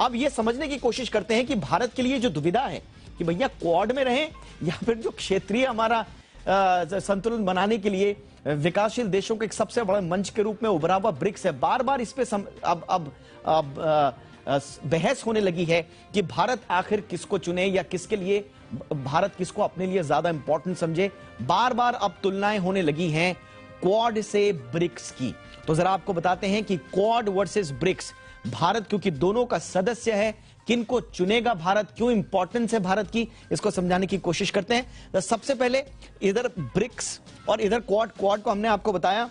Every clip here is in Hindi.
अब ये समझने की कोशिश करते हैं कि भारत के लिए जो दुविधा है कि भैया क्वाड में रहें या फिर जो क्षेत्रीय हमारा संतुलन बनाने के लिए विकासशील देशों के एक सबसे बड़े मंच के रूप में उभरा हुआ ब्रिक्स है। बार बार इस पे अब बहस होने लगी है कि भारत आखिर किसको चुने या किसके लिए भारत किसको अपने लिए ज्यादा इंपॉर्टेंट समझे। बार बार अब तुलनाएं होने लगी हैं क्वाड से ब्रिक्स की। तो जरा आपको बताते हैं कि क्वाड वर्सेस ब्रिक्स, भारत क्योंकि दोनों का सदस्य है, किनको चुनेगा भारत, क्यों इंपॉर्टेंस है भारत की, इसको समझाने की कोशिश करते हैं। तो सबसे पहले इधर ब्रिक्स और इधर क्वाड को हमने आपको बताया।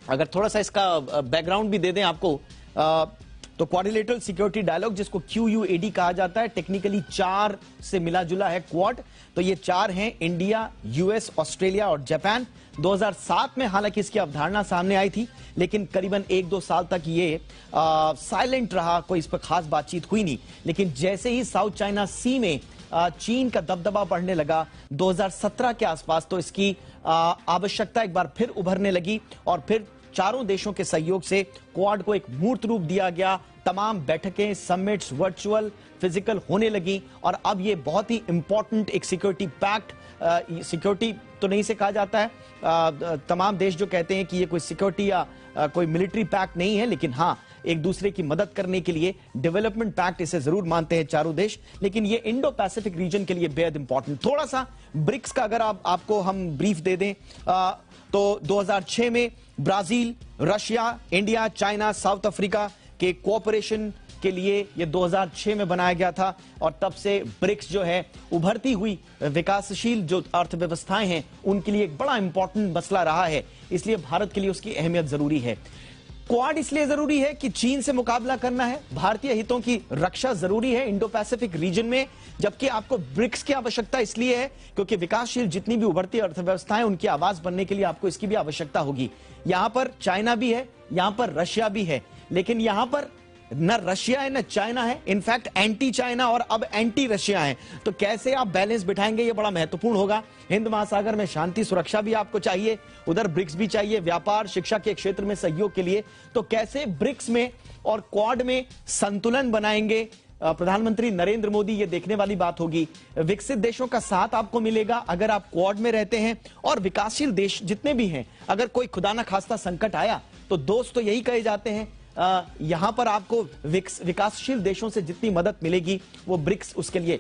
अगर थोड़ा सा इसका बैकग्राउंड भी दे दें आपको, तो क्वाड्रिलेटरल सिक्योरिटी डायलॉग जिसको QUAD कहा जाता है, टेक्निकली 4 से मिला जुला है क्वाड। तो ये 4 हैं, इंडिया, US, ऑस्ट्रेलिया और जापान। 2007 में हालांकि इसकी अवधारणा सामने आई थी, लेकिन करीबन 1-2 साल तक ये साइलेंट रहा, कोई इस पर खास बातचीत हुई नहीं। लेकिन जैसे ही साउथ चाइना सी में चीन का दबदबा बढ़ने लगा 2017 के आसपास, तो इसकी आवश्यकता एक बार फिर उभरने लगी और फिर चारों देशों के सहयोग से क्वाड को एक मूर्त रूप दिया गया। तमाम बैठकें, समिट्स, वर्चुअल, फिजिकल होने लगी और अब ये बहुत ही इंपॉर्टेंट एक सिक्योरिटी पैक्ट, सिक्योरिटी तो नहीं से कहा जाता है, तमाम देश जो कहते हैं कि ये कोई सिक्योरिटी या कोई मिलिट्री पैक्ट नहीं है, लेकिन हाँ एक दूसरे की मदद करने के लिए डेवलपमेंट पैक्ट इसे जरूर मानते हैं चारों देश। लेकिन ये इंडो पैसिफिक रीजन के लिए बेहद इंपॉर्टेंट। थोड़ा सा ब्रिक्स का अगर आपको हम ब्रीफ दे दें, तो 2006 में Brazil, Russia, India, China, south Africa के कोऑपरेशन के लिए ये 2006 में बनाया गया था और तब से ब्रिक्स जो है उभरती हुई विकासशील जो अर्थव्यवस्थाएं हैं उनके लिए एक बड़ा इंपॉर्टेंट मसला रहा है, इसलिए भारत के लिए उसकी अहमियत जरूरी है। क्वाड इसलिए जरूरी है कि चीन से मुकाबला करना है, भारतीय हितों की रक्षा जरूरी है इंडो पैसिफिक रीजन में, जबकि आपको ब्रिक्स की आवश्यकता इसलिए है क्योंकि विकासशील जितनी भी उभरती अर्थव्यवस्थाएं उनकी आवाज बनने के लिए आपको इसकी भी आवश्यकता होगी। यहां पर चाइना भी है, यहां पर रशिया भी है, लेकिन यहां पर न रशिया है न चाइना है, इनफैक्ट एंटी चाइना और अब एंटी रशिया है। तो कैसे आप बैलेंस बिठाएंगे, ये बड़ा महत्वपूर्ण होगा। हिंद महासागर में शांति सुरक्षा भी आपको चाहिए, उधर ब्रिक्स भी चाहिए, व्यापार शिक्षा के क्षेत्र में सहयोग के लिए। तो कैसे ब्रिक्स में और क्वाड में संतुलन बनाएंगे, प्रधानमंत्री नरेंद्र मोदी, ये देखने वाली बात होगी। विकसित देशों का साथ आपको मिलेगा अगर आप क्वाड में रहते हैं, और विकासशील देश जितने भी हैं, अगर कोई खुदा ना खास्ता संकट आया तो दोस्त तो यही कहे जाते हैं, यहां पर आपको विकासशील देशों से जितनी मदद मिलेगी वो ब्रिक्स उसके लिए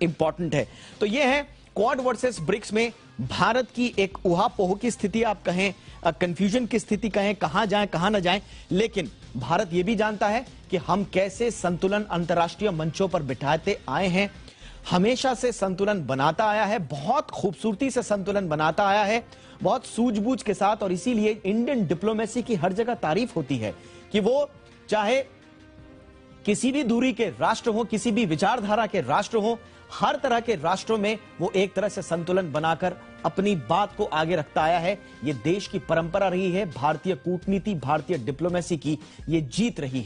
इंपॉर्टेंट है। तो ये है क्वाड वर्सेस ब्रिक्स में भारत की एक उहापोह की स्थिति आप कहें, कंफ्यूजन की स्थिति कहें, कहां जाएं कहां ना जाएं, लेकिन भारत यह भी जानता है कि हम कैसे संतुलन अंतर्राष्ट्रीय मंचों पर बिठाते आए हैं, हमेशा से संतुलन बनाता आया है, बहुत खूबसूरती से संतुलन बनाता आया है, बहुत सूझबूझ के साथ। और इसीलिए इंडियन डिप्लोमेसी की हर जगह तारीफ होती है कि वो चाहे किसी भी दूरी के राष्ट्र हो, किसी भी विचारधारा के राष्ट्र हो, हर तरह के राष्ट्रों में वो एक तरह से संतुलन बनाकर अपनी बात को आगे रखता आया है। ये देश की परंपरा रही है, भारतीय कूटनीति, भारतीय डिप्लोमेसी की ये जीत रही है।